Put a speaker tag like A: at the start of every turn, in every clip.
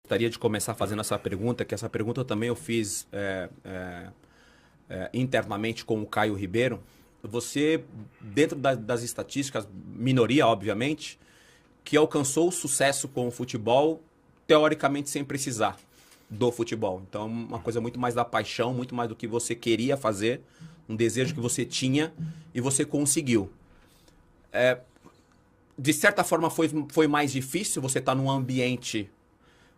A: gostaria de começar fazendo essa pergunta, que essa pergunta também eu fiz internamente com o Caio Ribeiro. Você, dentro das estatísticas, minoria, obviamente, que alcançou o sucesso com o futebol, teoricamente sem precisar do futebol. Então, uma coisa muito mais da paixão, muito mais do que você queria fazer, um desejo que você tinha e você conseguiu. De certa forma, foi mais difícil você estar num ambiente,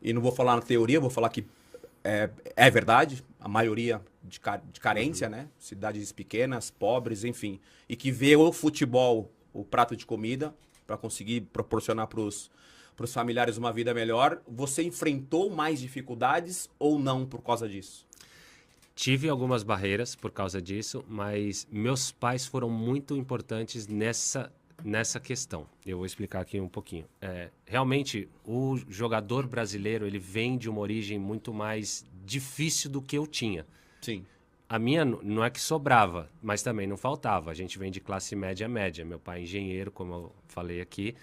A: e não vou falar na teoria, vou falar que é verdade, a maioria de carência, né? Cidades pequenas, pobres, enfim, e que vê o futebol, o prato de comida, para conseguir proporcionar para os familiares uma vida melhor. Você enfrentou mais dificuldades ou não por causa disso?
B: Tive algumas barreiras por causa disso, mas meus pais foram muito importantes nessa questão. Eu vou explicar aqui um pouquinho. Realmente, o jogador brasileiro, ele vem de uma origem muito mais difícil do que eu tinha.
A: Sim.
B: A minha não é que sobrava, mas também não faltava. A gente vem de classe média. Meu pai é engenheiro, como eu falei aqui.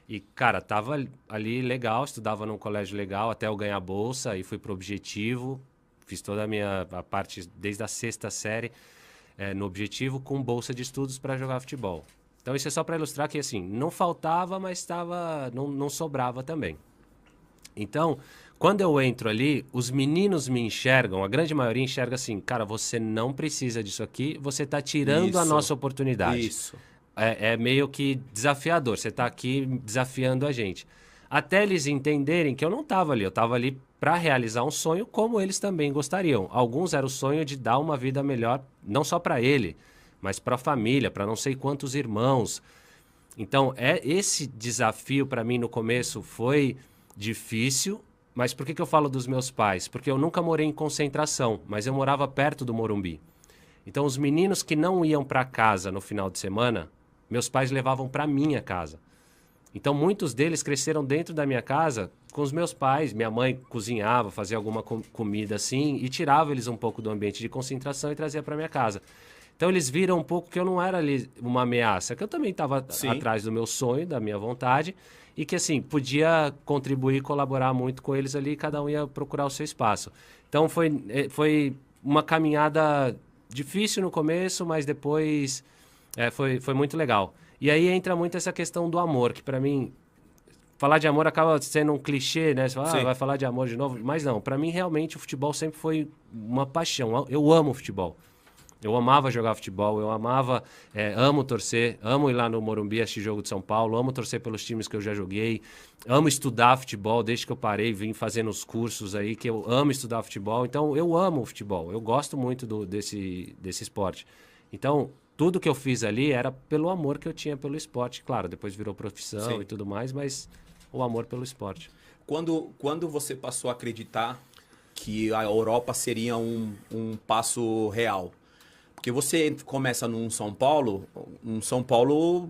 B: E, cara, tava ali legal, estudava num colégio legal até eu ganhar bolsa e fui pro Objetivo. Fiz toda a parte desde a 6ª série no Objetivo com bolsa de estudos para jogar futebol. Então isso é só para ilustrar que assim, não faltava, mas não sobrava também. Então, quando eu entro ali, os meninos me enxergam, a grande maioria enxerga assim, cara, você não precisa disso aqui, você está tirando a nossa oportunidade.
A: Isso.
B: É meio que desafiador, você está aqui desafiando a gente. Até eles entenderem que eu não estava ali, eu estava ali para realizar um sonho como eles também gostariam. Alguns era o sonho de dar uma vida melhor, não só para ele, mas para a família, para não sei quantos irmãos. Então, esse desafio para mim no começo foi difícil, mas por que eu falo dos meus pais? Porque eu nunca morei em concentração, mas eu morava perto do Morumbi. Então, os meninos que não iam para casa no final de semana, meus pais levavam para minha casa. Então, muitos deles cresceram dentro da minha casa com os meus pais. Minha mãe cozinhava, fazia alguma comida assim e tirava eles um pouco do ambiente de concentração e trazia para minha casa. Então, eles viram um pouco que eu não era ali uma ameaça, que eu também estava atrás do meu sonho, da minha vontade, e que, assim, podia contribuir, colaborar muito com eles ali, e cada um ia procurar o seu espaço. Então, foi uma caminhada difícil no começo, mas depois foi muito legal. E aí entra muito essa questão do amor, que para mim, falar de amor acaba sendo um clichê, né? Você fala, vai falar de amor de novo. Mas não, para mim realmente o futebol sempre foi uma paixão. Eu amo futebol. Eu amava jogar futebol, eu amo torcer, amo ir lá no Morumbi assistir jogo de São Paulo, amo torcer pelos times que eu já joguei, amo estudar futebol, desde que eu parei, vim fazendo os cursos aí, que eu amo estudar futebol. Então, eu amo o futebol, eu gosto muito desse esporte. Então, tudo que eu fiz ali era pelo amor que eu tinha pelo esporte. Claro, depois virou profissão e tudo mais, mas o amor pelo esporte.
A: Quando você passou a acreditar que a Europa seria um passo real? Porque você começa num São Paulo, um São Paulo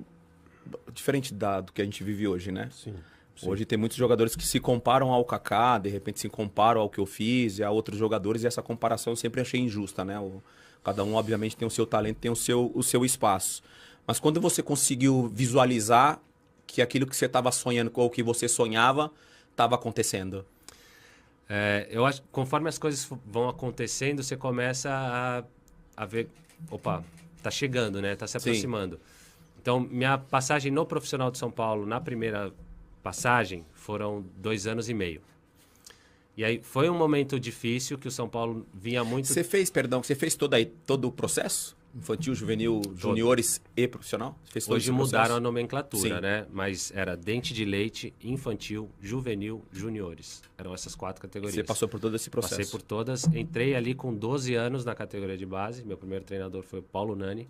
A: diferente do que a gente vive hoje, né?
C: Sim.
A: Hoje tem muitos jogadores que se comparam ao Kaká, de repente se comparam ao que eu fiz e a outros jogadores, e essa comparação eu sempre achei injusta, né? Cada um, obviamente, tem o seu talento, tem o seu espaço. Mas quando você conseguiu visualizar que aquilo que você estava sonhando ou que você sonhava estava acontecendo?
B: Eu acho que conforme as coisas vão acontecendo, você começa a ver, opa, tá chegando, né? Tá se aproximando. Então, minha passagem no Profissional de São Paulo, na primeira passagem, foram 2 anos e meio. E aí, foi um momento difícil que o São Paulo vinha muito...
A: Você fez todo o processo? Infantil, juvenil, juniores e profissional?
B: Hoje mudaram a nomenclatura, né? Mas era dente de leite, infantil, juvenil, juniores. Eram essas 4 categorias.
A: Você passou por todo esse processo?
B: Passei por todas. Entrei ali com 12 anos na categoria de base. Meu primeiro treinador foi o Paulo Nani.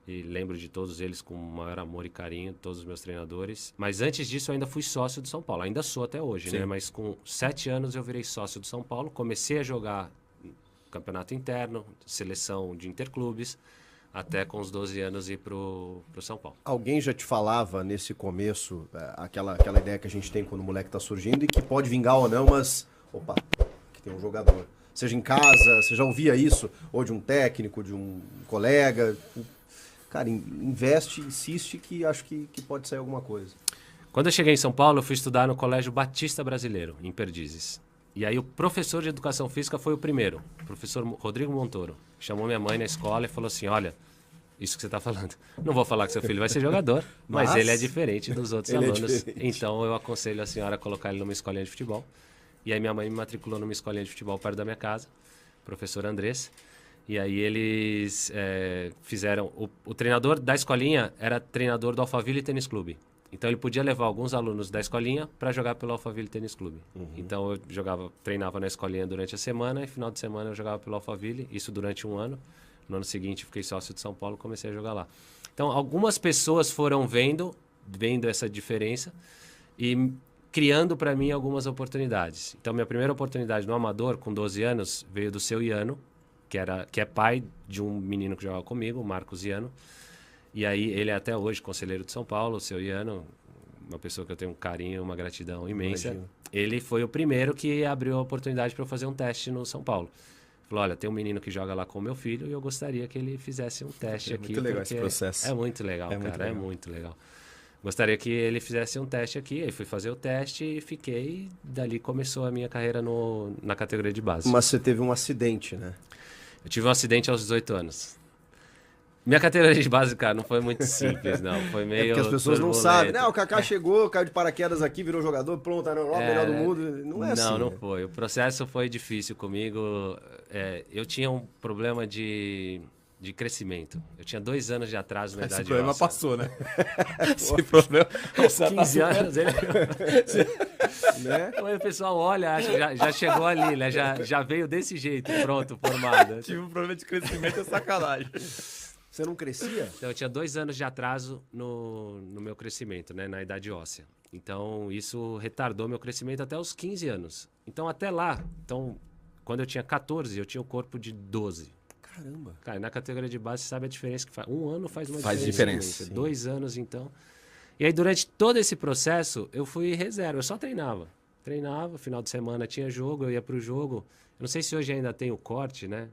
B: E lembro de todos eles com o maior amor e carinho, todos os meus treinadores. Mas antes disso eu ainda fui sócio do São Paulo. Ainda sou até hoje, né? Mas com 7 anos eu virei sócio do São Paulo. Comecei a jogar campeonato interno, seleção de interclubes, até com os 12 anos ir pro São Paulo.
C: Alguém já te falava nesse começo, aquela ideia que a gente tem quando o moleque tá surgindo e que pode vingar ou não, mas, opa, que tem um jogador. Seja em casa, você já ouvia isso? Ou de um técnico, de um colega? Cara, investe, insiste que acho que pode sair alguma coisa.
B: Quando eu cheguei em São Paulo, eu fui estudar no Colégio Batista Brasileiro, em Perdizes. E aí o professor de educação física foi o primeiro, o professor Rodrigo Montoro. Chamou minha mãe na escola e falou assim, olha, isso que você está falando. Não vou falar que seu filho vai ser jogador, mas ele é diferente dos outros alunos. Então eu aconselho a senhora a colocar ele numa escolinha de futebol. E aí minha mãe me matriculou numa escolinha de futebol perto da minha casa, professor Andrés. E aí eles fizeram... O treinador da escolinha era treinador do Alphaville Tênis Clube. Então ele podia levar alguns alunos da escolinha para jogar pelo Alphaville Tênis Clube. Então eu treinava na escolinha durante a semana e final de semana eu jogava pelo Alphaville, isso durante um ano. No ano seguinte fiquei sócio de São Paulo e comecei a jogar lá. Então algumas pessoas foram vendo essa diferença e criando para mim algumas oportunidades. Então minha primeira oportunidade no amador, com 12 anos, veio do seu Iano, que é pai de um menino que jogava comigo, o Marcos Iano. E aí ele é até hoje conselheiro de São Paulo, o seu Iano, uma pessoa que eu tenho um carinho, uma gratidão imensa. Imagina. Ele foi o primeiro que abriu a oportunidade para eu fazer um teste no São Paulo. Falou, olha, tem um menino que joga lá com o meu filho e eu gostaria que ele fizesse um teste aqui. É muito
A: legal esse processo.
B: É muito legal, cara, é muito legal. Gostaria que ele fizesse um teste aqui, aí fui fazer o teste e fiquei, dali começou a minha carreira na categoria de base.
C: Mas você teve um acidente, né?
B: Eu tive um acidente aos 18 anos. Minha categoria de base, cara, não foi muito simples, não. Foi meio
C: porque as pessoas não sabem. Não, o Kaká chegou, caiu de paraquedas aqui, virou jogador, pronto, era o melhor do mundo. Não é assim.
B: Não foi. O processo foi difícil comigo. Eu tinha um problema de crescimento. Eu tinha 2 anos de atraso na idade.
A: Esse problema
B: nossa.
A: passou, né? Esse problema...
B: Aos 15 anos, ele... né? O pessoal olha, acha que já chegou ali, né? Já veio desse jeito, pronto, formado.
A: Tive um problema de crescimento, é sacanagem.
C: Você não crescia?
B: Então, eu tinha 2 anos de atraso no meu crescimento, né? Na idade óssea. Então, isso retardou meu crescimento até os 15 anos. Então, até lá, quando eu tinha 14, eu tinha o corpo de 12.
C: Caramba.
B: Cara, na categoria de base, você sabe a diferença que faz. 1 ano faz uma
A: diferença.
B: 2 anos, então. E aí, durante todo esse processo, eu fui reserva. Eu só treinava. Final de semana tinha jogo, eu ia pro jogo. Eu não sei se hoje ainda tem o corte, né?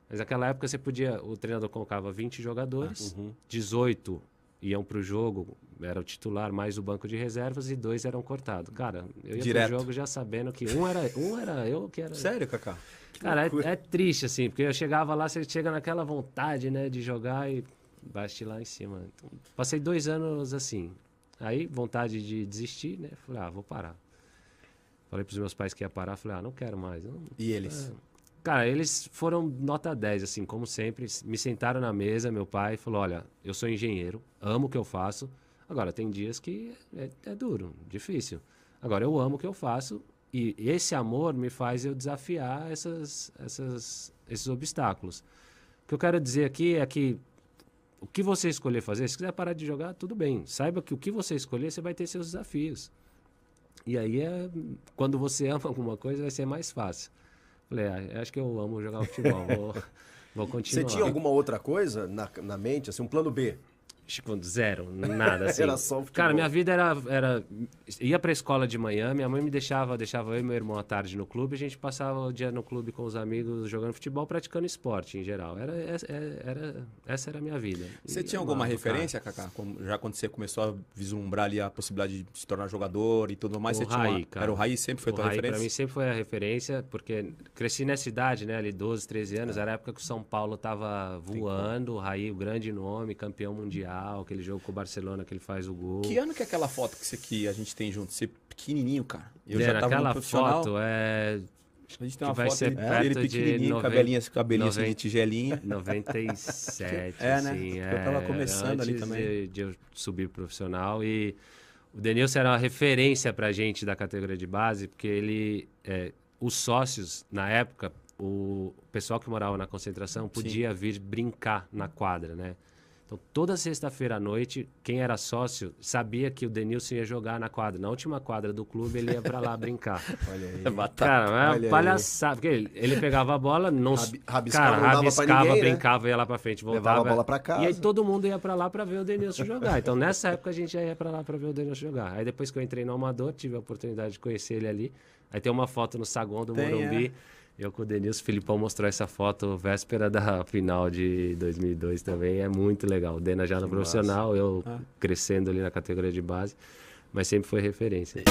B: Mas naquela época o treinador colocava 20 jogadores, 18 iam pro jogo, era o titular, mais o banco de reservas, e 2 eram cortados. Cara, eu ia pro jogo já sabendo que um era eu que era...
A: Sério, Kaká?
B: Cara, é triste, assim, porque eu chegava lá, você chega naquela vontade, né, de jogar e bate lá em cima. Então, passei 2 anos assim. Aí, vontade de desistir, né? Falei, vou parar. Falei pros meus pais que ia parar, falei, não quero mais. Não,
A: e eles?
B: Cara, eles foram nota 10, assim, como sempre. Me sentaram na mesa, meu pai falou, olha, eu sou engenheiro, amo o que eu faço. Agora, tem dias que é duro, difícil. Agora, eu amo o que eu faço e esse amor me faz eu desafiar esses obstáculos. O que eu quero dizer aqui é que o que você escolher fazer, se quiser parar de jogar, tudo bem. Saiba que o que você escolher, você vai ter seus desafios. E aí, quando você ama alguma coisa, vai ser mais fácil. Falei, acho que eu amo jogar futebol, vou continuar.
C: Você tinha alguma outra coisa na mente, assim, um plano B?
B: Zero, nada assim.
C: Era só futebol.
B: Cara, minha vida era ia pra escola de manhã, minha mãe me deixava eu e meu irmão à tarde no clube, a gente passava o dia no clube com os amigos jogando futebol, praticando esporte em geral. Essa era a minha vida.
A: Você tinha alguma referência, Kaká? Já quando você começou a vislumbrar ali a possibilidade de se tornar jogador e tudo mais,
B: Cara.
A: Era o Raí, sempre foi a tua referência?
B: Pra mim sempre foi a referência, porque cresci nessa idade, né, ali 12, 13 anos, era a época que o São Paulo tava voando, o Raí, o grande nome, campeão mundial, aquele jogo com o Barcelona que ele faz o gol.
A: Que ano que é aquela foto que a gente tem junto? Você pequenininho, cara.
B: Eu já tava naquela foto
A: a gente tem uma
B: vai
A: foto
B: ser
A: dele pequenininho, cabelinho assim de tigelinha.
B: 97,
A: né?
B: assim.
A: Eu tava começando ali também.
B: De eu subir profissional. E o Denilson era uma referência pra gente da categoria de base, porque ele... os sócios, na época, o pessoal que morava na concentração podia vir brincar na quadra, né? Então, toda sexta-feira à noite, quem era sócio sabia que o Denilson ia jogar na quadra. Na última quadra do clube, ele ia pra lá brincar.
C: Olha aí.
B: Cara, é uma palhaçada. Porque ele pegava a bola,
C: rabiscava, ninguém,
B: brincava, ia lá pra frente, voltava.
C: Levava a bola pra casa.
B: E aí todo mundo ia pra lá pra ver o Denilson jogar. Então, nessa época, a gente já ia pra lá pra ver o Denilson jogar. Aí, depois que eu entrei no Amador, tive a oportunidade de conhecer ele ali. Aí tem uma foto no saguão do Morumbi. Eu com o Denilson, o Filipão mostrou essa foto véspera da final de 2002 também. É muito legal. O Dena já no profissional, eu crescendo ali na categoria de base. mas sempre foi referência.